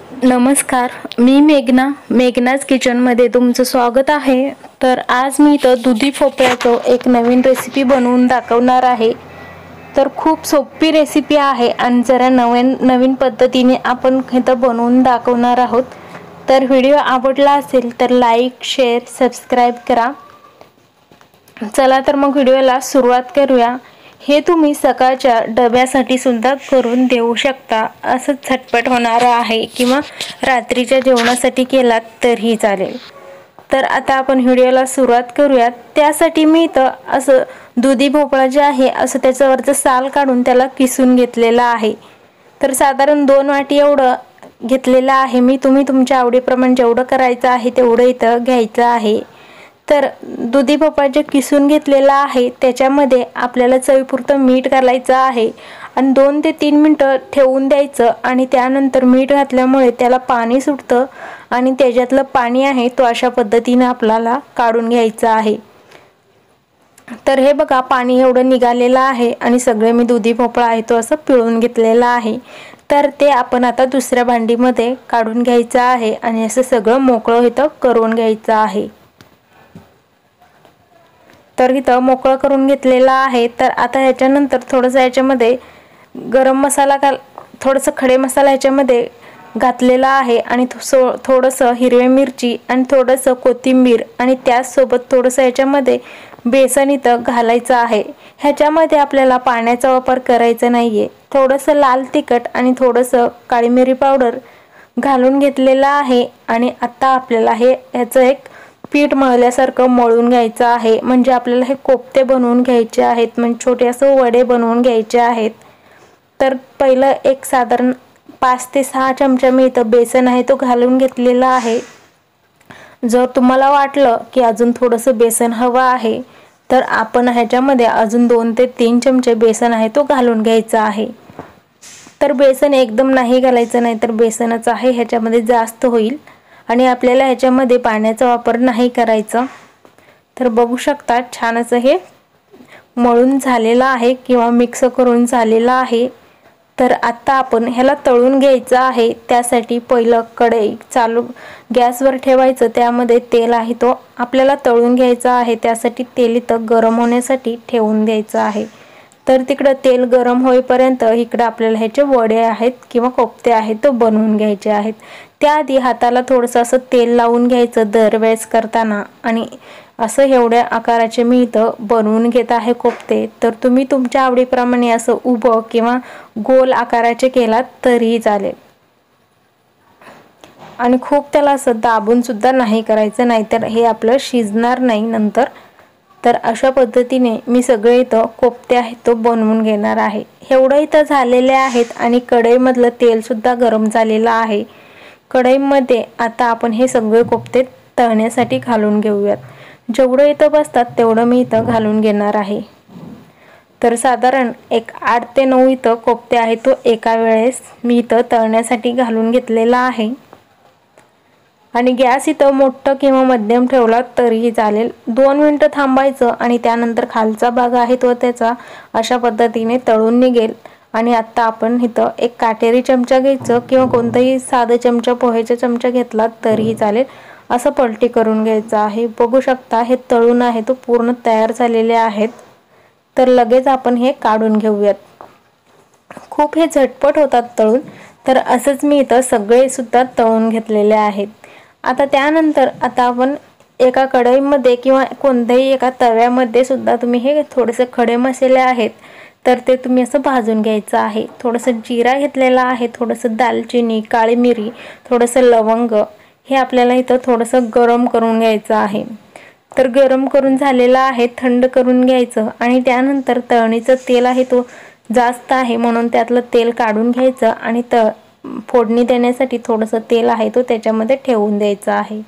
नमस्कार, मी मेघनाज किचनमध्ये तुमचं स्वागत आहे। तर आज मी इथं दुधी भोपळ्याचं एक नवीन रेसिपी बनवून दाखवणार आहे। तर खूप सोपी रेसिपी आहे आणि जरा नवीन पद्धतीने आपण इथं बनवून दाखवणार आहोत। तर व्हिडिओ आवडला असेल तर लाईक, शेअर, सबस्क्राइब करा। चला तर मग व्हिडिओला सुरुवात करूया। हे तुम्ही सकाळच्या डब्यासाठी सुद्धा करून देऊ शकता, असं झटपट होणार आहे किंवा रात्रीच्या जेवणासाठी केलात तरीही चालेल। तर आता आपण व्हिडिओला सुरुवात करूया। त्यासाठी मी इथं असं दुधी भोपळा जे आहे असं त्याच्यावरचं साल काढून त्याला किसून घेतलेला आहे। तर साधारण 2 वाटी एवढं घेतलेलं आहे मी। तुम्ही तुमच्या आवडीप्रमाणे जेवढं करायचं आहे तेवढं इथं घ्यायचं आहे। तर दुधी भोपळा जे किसून घेतलेला आहे त्याच्यामध्ये आपल्याला चवीपुरतं मीठ घालायचं आहे आणि 2 ते 3 मिनिटं ठेवून द्यायचं आणि त्यानंतर मीठ घातल्यामुळे त्याला पाणी सुटतं आणि त्याच्यातलं पाणी आहे तो अशा पद्धतीने आपल्याला काढून घ्यायचं आहे। तर हे बघा, पाणी एवढं निघालेलं आहे आणि सगळे मी दुधी भोपळा आहे तो असं पिळून घेतलेला आहे। तर ते आपण आता दुसऱ्या भांडीमध्ये काढून घ्यायचं आहे आणि असं सगळं मोकळं इथं करून घ्यायचं आहे। तर इथं मोकळं करून घेतलेला आहे। तर आता ह्याच्यानंतर थोडंसं याच्यामध्ये गरम मसाला थोडंसं खडे मसाला ह्याच्यामध्ये घातलेला आहे आणि थोडंसं हिरवी मिरची आणि थोडंसं कोथिंबीर आणि त्याचसोबत थोडंसं याच्यामध्ये बेसन इथं घालायचं आहे। ह्याच्यामध्ये आपल्याला पाण्याचा वापर करायचा नाहीये। थोडंसं लाल तिखट आणि थोडंसं काळी मिरी पावडर घालून घेतलेलं आहे आणि आता आपल्याला ह्याचं एक पीठ मळल्यासारखं मळून घ्यायचं आहे। म्हणजे आपल्याला हे कोफ्ते बनवून घ्यायचे आहेत, म्हणजे छोटे असं वडे बनवून घ्यायचे आहेत। तर पहिलं एक साधारण 5 ते 6 चमचा मी इथं बेसन आहे तो घालून घेतलेला आहे। जर तुम्हाला वाटलं की अजून थोडंसं बेसन हवं आहे तर आपण ह्याच्यामध्ये अजून 2 ते 3 चमचे बेसन आहे तो घालून घ्यायचा आहे। तर बेसन एकदम नाही घालायचं, नाही तर बेसनच आहे ह्याच्यामध्ये जास्त होईल आणि आपल्याला ह्याच्यामध्ये पाण्याचा वापर नाही करायचा। तर बघू शकता छान असं हे मळून झालेलं आहे किंवा मिक्स करून झालेलं आहे। तर आता आपण ह्याला तळून घ्यायचं आहे। त्यासाठी पहिलं कढई चालू गॅसवर ठेवायचं, त्यामध्ये तेल आहे तो आपल्याला तळून घ्यायचा आहे। त्यासाठी तेल इथं गरम होण्यासाठी ठेवून द्यायचं आहे। तर तिकडं तेल गरम होईपर्यंत इकडं आपल्याला ह्याचे वडे आहेत किंवा कोफ्ते आहेत तो बनवून घ्यायचे आहेत। त्याआधी हाताला थोडंसं असं तेल लावून घ्यायचं दरवेळेस करताना आणि असं एवढ्या आकाराचे मी इथं बनवून घेत आहे कोफ्ते। तर तुम्ही तुमच्या आवडीप्रमाणे असं उभं किंवा गोल आकाराचे केलात तरीही चालेल आणि खूप त्याला असं दाबून सुद्धा नाही करायचं, नाहीतर हे आपलं शिजणार नाही नंतर। तर अशा पद्धतीने मी सगळे इथं कोफ्ते आहेत तो बनवून घेणार आहे। एवढं इथं झालेले आहेत आणि कढईमधलं तेल सुद्धा गरम झालेलं आहे। कढईमध्ये आता आपण हे सगळे कोफ्ते तळण्यासाठी घालून घेऊयात। जेवढं इथं बसतात तेवढं मी इथं घालून घेणार आहे। तर साधारण एक 8 ते 9 इथं कोफ्ते आहेत तो एका वेळेस मी इथं तळण्यासाठी घालून घेतलेला आहे आणि गॅस इथं मोठं किंवा मध्यम ठेवला तरीही चालेल। 2 मिनिटं थांबायचं आणि त्यानंतर खालचा भाग आहे तो त्याचा अशा पद्धतीने तळून निघेल। आणि आता आपण इथं एक काटेरी चमचा घ्यायचं किंवा कोणताही साधा चमचा, पोह्याचा चमचा घेतला तरीही चालेल, असं पलटी करून घ्यायचं आहे। बघू शकता हे तळून आहे तो पूर्ण तयार झालेले आहेत। तर लगेच आपण हे काढून घेऊयात। खूप हे झटपट होतात तळून। तर असंच मी इथं सगळे सुद्धा तळून घेतलेले आहेत। आता त्यानंतर आता आपण एका कढईमध्ये किंवा कोणत्याही एका तव्यामध्ये सुद्धा तुम्ही हे थोडेसे खडे मसाले आहेत तर ते तुम्ही असं भाजून घ्यायचं आहे। थोडंसं जिरा घेतलेला आहे, थोडंसं दालचिनी, काळी मिरी, थोडंसं लवंग, हे आपल्याला इथं थोडंसं गरम करून घ्यायचं आहे। तर गरम करून झालेलं आहे, थंड करून घ्यायचं आणि त्यानंतर तळणीचं तेल आहे तो जास्त आहे म्हणून त्यातलं तेल काढून घ्यायचं आणि फोडणी देण्यासाठी थोडंसं तेल आहे तो त्याच्यामध्ये ठेवून द्यायचं आहे।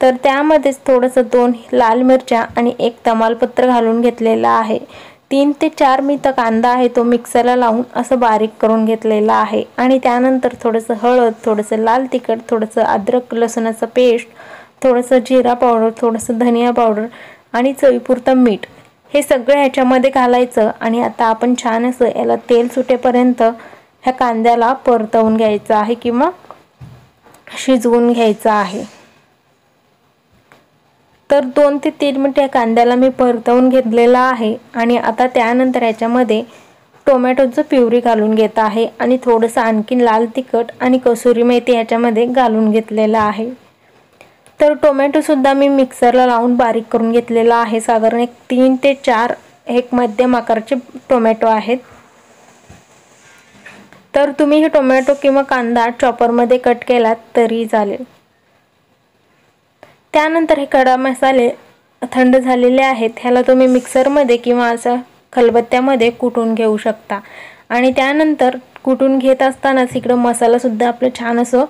तर त्यामध्येच थोडंसं 2 लाल मिरच्या आणि 1 तमालपत्र घालून घेतलेला आहे। 3 ते 4 मी इथं कांदा आहे तो मिक्सरला लावून असं बारीक करून घेतलेला आहे आणि त्यानंतर थोडंसं हळद, थोडंसं लाल तिखट, थोडंसं अद्रक लसूणाचं पेस्ट, थोडंसं जिरा पावडर, थोडंसं धनिया पावडर आणि चवीपुरतं मीठ, हे सगळं ह्याच्यामध्ये घालायचं आणि आता आपण छान असं याला तेल सुटेपर्यंत ह्या कांद्याला परतवून घ्यायचं आहे किंवा शिजवून घ्यायचा आहे। तर 2 ते 3 मिनिटे कांद्याला मी परतवून घेतलेला आहे आणि आता त्यानंतर याच्यामध्ये टोमॅटोचं प्युरी घालून घेत आहे आणि थोडंसं आणखीन लाल तिखट आणि कसुरी मेथी याच्यामध्ये घालून घेतलेला आहे। तर टोमॅटो सुद्धा मी मिक्सरला लावून बारीक करून घेतलेला आहे। साधारण 3 ते 4 एक मध्यम आकाराचे टोमॅटो आहेत। तर तुम्ही हे टोमॅटो किंवा कांदा चॉपरमध्ये कट केलात तरी चालेल। त्यानंतर हे खडा मसाले थंड झालेले आहेत, ह्याला तुम्ही मिक्सरमध्ये किंवा असं खलबत्त्यामध्ये कुटून घेऊ शकता। आणि त्यानंतर कुटून घेत असतानाच इकडं मसाला सुद्धा आपलं छान असं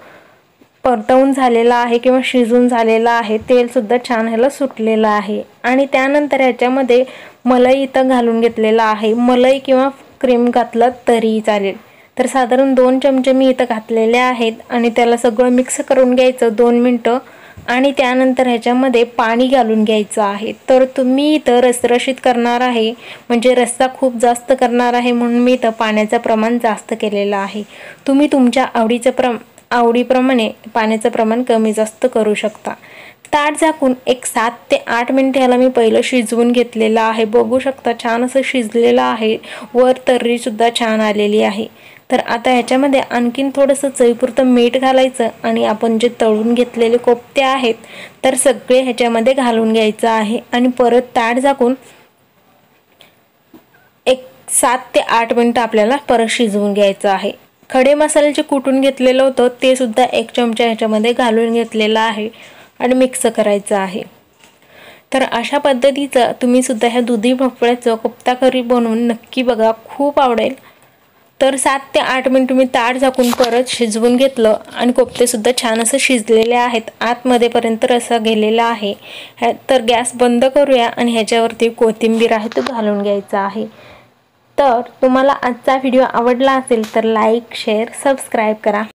परतवून झालेला आहे किंवा शिजून झालेला आहे। तेल सुद्धा छान ह्याला सुटलेलं आहे आणि त्यानंतर ह्याच्यामध्ये मलाई इथं घालून घेतलेला आहे। मलाई किंवा क्रीम घातलं तरी चालेल। तर साधारण 2 चमचे मी इथं घातलेले आहेत आणि त्याला सगळं मिक्स करून घ्यायचं 2 मिनिटं आणि त्यानंतर ह्याच्यामध्ये पाणी घालून घ्यायचं आहे। तर तुम्ही इथं रसरशीत करणार आहे, म्हणजे रस्सा खूप जास्त करणार आहे म्हणून मी इथं पाण्याचं प्रमाण जास्त केलेलं आहे। तुम्ही तुमच्या आवडीप्रमाणे पाण्याचं प्रमाण कमी जास्त करू शकता। ताट झाकून एक 7 ते 8 मिनिटे ह्याला मी पहिलं शिजवून घेतलेलं आहे। बघू शकता छान असं शिजलेलं आहे, वर तर्री सुद्धा छान आलेली आहे। तर आता ह्याच्यामध्ये आणखीन थोडंसं चवीपुरतं मीठ घालायचं आणि आपण जे तळून घेतलेले कोफ्ते आहेत तर सगळे ह्याच्यामध्ये घालून घ्यायचं आहे आणि परत ताट झाकून एक 7 ते 8 मिनिटं आपल्याला परत शिजवून घ्यायचं आहे। खडे मसाले जे कुटून घेतलेलं होतं ते सुद्धा 1 चमचा ह्याच्यामध्ये घालून घेतलेलं आहे आणि मिक्स करायचं आहे। तर अशा पद्धतीचं तुम्ही सुद्धा ह्या दुधी भोपळ्याचं कोफ्ता करी बनवून नक्की बघा, खूप आवडेल। तर 7 ते 8 मिनिट मी ताट झाकून परत शिजवून घेतलं आणि कोफ्ते सुद्धा छान असं शिजलेले आहेत, आतमध्येपर्यंत रस्सा गेलेला आहे। तर गॅस बंद करूया आणि ह्याच्यावरती कोथिंबीर आहे तो घालून घ्यायचा आहे। तर तुम्हाला आजचा व्हिडिओ आवडला असेल तर लाईक, शेअर, सबस्क्राईब करा।